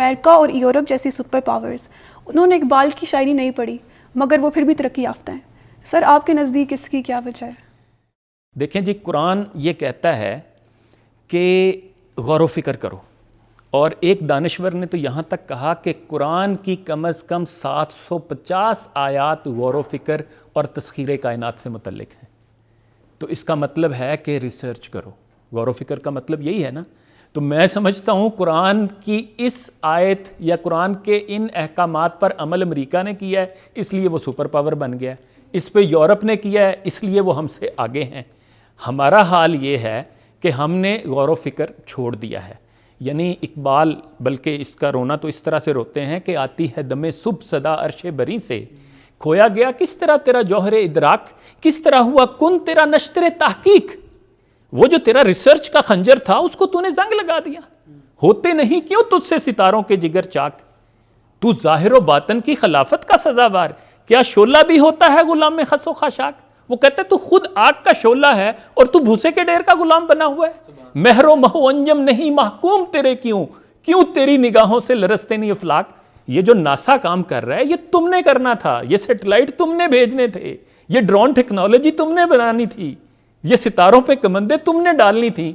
امریکہ اور یورپ جیسی super powers, انہوں نے اقبال کی شاعری نہیں پڑھی مگر وہ پھر بھی ترقی یافتہ ہیں. سر آپ کے نزدیک اس کی کیا وجہ ہے؟ دیکھیں جی، قرآن یہ کہتا ہے کہ غور و فکر کرو، اور ایک دانشور نے تو یہاں تک کہا کہ قرآن کی کم از کم 750 آیات غور و فکر اور تسخیر کائنات سے متعلق ہیں. تو اس کا مطلب ہے کہ ریسرچ کرو. غور و فکر کا مطلب یہی ہے نا. تو میں سمجھتا ہوں قرآن کی اس آیت یا قرآن کے ان احکامات پر عمل امریکہ نے کیا ہے، اس لیے وہ سپر پاور بن گیا ہے. اس پہ یورپ نے کیا ہے، اس لیے وہ ہم سے آگے ہیں. ہمارا حال یہ ہے کہ ہم نے غور و فکر چھوڑ دیا ہے. یعنی اقبال بلکہ اس کا رونا تو اس طرح سے روتے ہیں کہ آتی ہے دم صبح صدا عرش بری سے، کھویا گیا کس طرح تیرا جوہر ادراک، کس طرح ہوا کن تیرا نشتر تحقیق. وہ جو تیرا ریسرچ کا خنجر تھا اس کو تو نے زنگ لگا دیا. ہوتے نہیں کیوں تجھ سے ستاروں کے جگر چاک، تو ظاہر و باطن کی خلافت کا سزاوار، کیا شعلہ بھی ہوتا ہے غلام میں خس و خاشاک. وہ کہتے تو خود آگ کا شعلہ ہے اور تو بھوسے کے ڈیر کا غلام بنا ہوا ہے. مہر و مہ و انجم نہیں محکوم تیرے کیوں تیری نگاہوں سے لرزتے نہیں افلاک. یہ جو ناسا کام کر رہا ہے یہ تم نے کرنا تھا، یہ سیٹلائٹ تم نے بھیجنے تھے، یہ ڈرون ٹیکنالوجی تم نے بنانی تھی، یہ ستاروں پہ کمندیں تم نے ڈالنی تھی.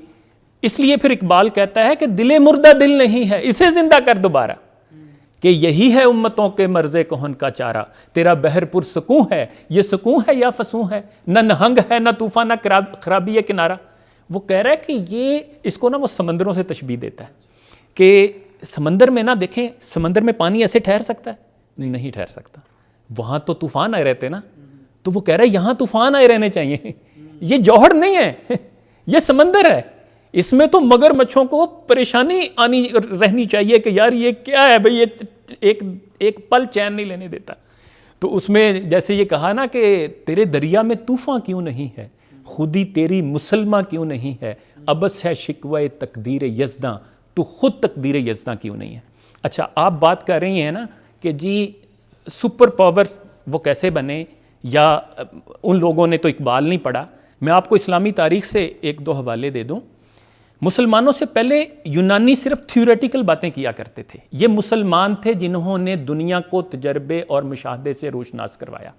اس لیے پھر اقبال کہتا ہے کہ دل مردہ دل نہیں ہے، اسے زندہ کر دوبارہ، کہ یہی ہے امتوں کے مرض کہن کا چارہ. تیرا بحر پر سکون ہے، یہ سکون ہے یا فسون ہے، نہ نہنگ ہے نہ طوفان نہ خرابی کنارہ. وہ کہہ رہا ہے کہ یہ اس کو نا وہ سمندروں سے تشبیہ دیتا ہے کہ سمندر میں نا دیکھیں، سمندر میں پانی ایسے ٹھہر سکتا ہے؟ نہیں ٹھہر سکتا. وہاں تو طوفان آئے رہتے نا. تو وہ کہہ رہا ہے یہاں طوفان آئے رہنے چاہیے. یہ جوہر نہیں ہے، یہ سمندر ہے. اس میں تو مگر مچھوں کو پریشانی آنی رہنی چاہیے کہ یار یہ کیا ہے بھئی، یہ ایک پل چین نہیں لینے دیتا. تو اس میں جیسے یہ کہا نا کہ تیرے دریا میں طوفان کیوں نہیں ہے، خودی تیری مسلمہ کیوں نہیں ہے، ابس ہے شکوہ تقدیر یزداں، تو خود تقدیر یزداں کیوں نہیں ہے. اچھا، آپ بات کر رہی ہیں نا کہ جی سپر پاور وہ کیسے بنے، یا ان لوگوں نے تو اقبال نہیں پڑھا. میں آپ کو اسلامی تاریخ سے ایک دو حوالے دے دوں. مسلمانوں سے پہلے یونانی صرف تھیوریٹیکل باتیں کیا کرتے تھے. یہ مسلمان تھے جنہوں نے دنیا کو تجربے اور مشاہدے سے روشناس کروایا.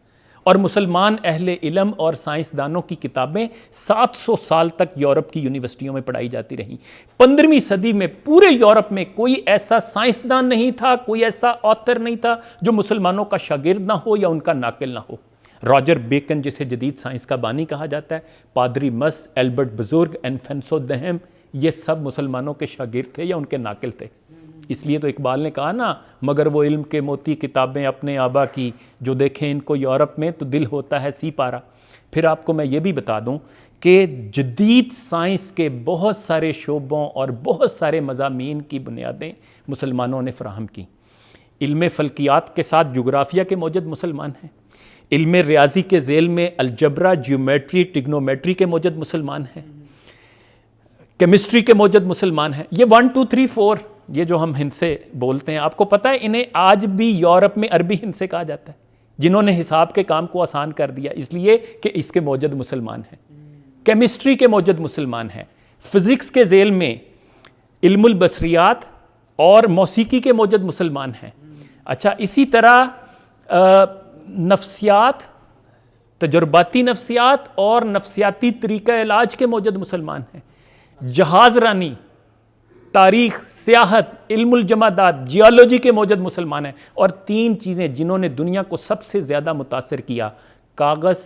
اور مسلمان اہل علم اور سائنسدانوں کی کتابیں 700 سال تک یورپ کی یونیورسٹیوں میں پڑھائی جاتی رہیں. 15ویں صدی میں پورے یورپ میں کوئی ایسا سائنسدان نہیں تھا، کوئی ایسا آتھر نہیں تھا جو مسلمانوں کا شاگرد نہ ہو یا ان کا ناقل نہ ہو. راجر بیکن جسے جدید سائنس کا بانی کہا جاتا ہے، پادری مس، ایلبرٹ بزرگ، انفنسو دہم، یہ سب مسلمانوں کے شاگرد تھے یا ان کے ناقل تھے. اس لیے تو اقبال نے کہا نا، مگر وہ علم کے موتی کتابیں اپنے آبا کی، جو دیکھیں ان کو یورپ میں تو دل ہوتا ہے سی پارا. پھر آپ کو میں یہ بھی بتا دوں کہ جدید سائنس کے بہت سارے شعبوں اور بہت سارے مضامین کی بنیادیں مسلمانوں نے فراہم کی. علم فلکیات کے ساتھ جغرافیہ کے موجد مسلمان ہیں. علم ریاضی کے ذیل میں الجبرا، جیومیٹری، ٹگنومیٹری کے موجد مسلمان ہیں. کیمسٹری کے موجد مسلمان ہیں. یہ 1 2 3 4 یہ جو ہم ہند سے بولتے ہیں، آپ کو پتہ ہے انہیں آج بھی یورپ میں عربی ہند سے کہا جاتا ہے، جنہوں نے حساب کے کام کو آسان کر دیا اس لیے کہ اس کے موجد مسلمان ہیں. کیمسٹری کے موجد مسلمان ہیں. فزکس کے ذیل میں علم البصریات اور موسیقی کے موجد مسلمان ہیں. اچھا، اسی طرح نفسیات، تجرباتی نفسیات اور نفسیاتی طریقہ علاج کے موجد مسلمان ہیں. جہاز رانی، تاریخ، سیاحت، علم الجمادات، جیولوجی کے موجد مسلمان ہیں. اور 3 چیزیں جنہوں نے دنیا کو سب سے زیادہ متاثر کیا، کاغذ،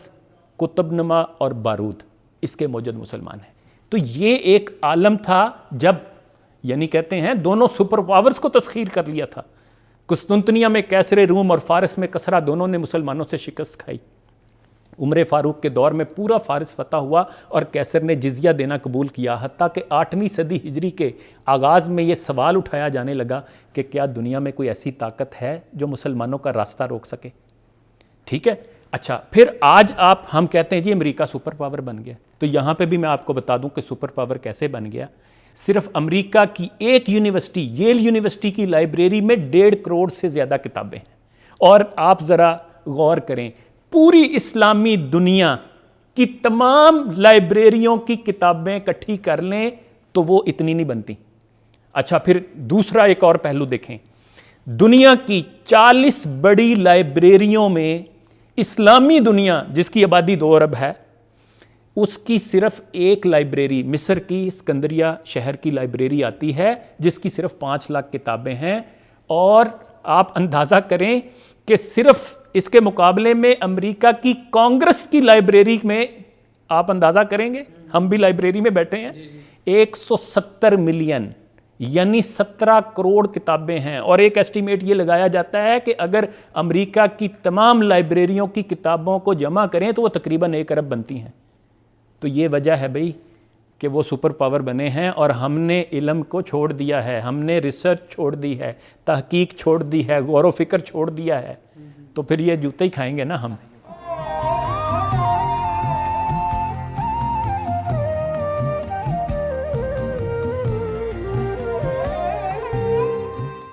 کتب نما اور بارود، اس کے موجد مسلمان ہیں. تو یہ ایک عالم تھا جب، یعنی کہتے ہیں دونوں سپر پاورز کو تسخیر کر لیا تھا. قسطنطنیہ میں کیسر روم اور فارس میں کسرا دونوں نے مسلمانوں سے شکست کھائی. عمر فاروق کے دور میں پورا فارس فتح ہوا اور کیسر نے جزیہ دینا قبول کیا. حتیٰ کہ 8ویں صدی ہجری کے آغاز میں یہ سوال اٹھایا جانے لگا کہ کیا دنیا میں کوئی ایسی طاقت ہے جو مسلمانوں کا راستہ روک سکے. ٹھیک ہے. اچھا، پھر آج ہم کہتے ہیں جی امریکہ سپر پاور بن گیا. تو یہاں پہ بھی میں آپ کو بتا دوں کہ سپر پاور کیسے بن گیا. صرف امریکہ کی ایک یونیورسٹی، ییل یونیورسٹی کی لائبریری میں 1.5 کروڑ سے زیادہ کتابیں ہیں. اور آپ ذرا غور کریں، پوری اسلامی دنیا کی تمام لائبریریوں کی کتابیں اکٹھی کر لیں تو وہ اتنی نہیں بنتی. اچھا، پھر دوسرا ایک اور پہلو دیکھیں. دنیا کی 40 بڑی لائبریریوں میں اسلامی دنیا جس کی آبادی 2 ارب ہے، اس کی صرف ایک لائبریری مصر کی اسکندریہ شہر کی لائبریری آتی ہے جس کی صرف 5 لاکھ کتابیں ہیں، اور آپ اندازہ کریں کہ صرف اس کے مقابلے میں امریکہ کی کانگریس کی لائبریری میں آپ اندازہ کریں گے، ہم بھی لائبریری میں بیٹھے ہیں، 170 ملین یعنی 17 کروڑ کتابیں ہیں، اور ایک ایسٹیمیٹ یہ لگایا جاتا ہے کہ اگر امریکہ کی تمام لائبریریوں کی کتابوں کو جمع کریں تو وہ تقریباً 1 ارب بنتی ہیں۔ تو یہ وجہ ہے بھئی کہ وہ سپر پاور بنے ہیں، اور ہم نے علم کو چھوڑ دیا ہے، ہم نے ریسرچ چھوڑ دی ہے، تحقیق چھوڑ دی ہے، غور و فکر چھوڑ دیا ہے، تو پھر یہ جوتے ہی کھائیں گے نا ہم۔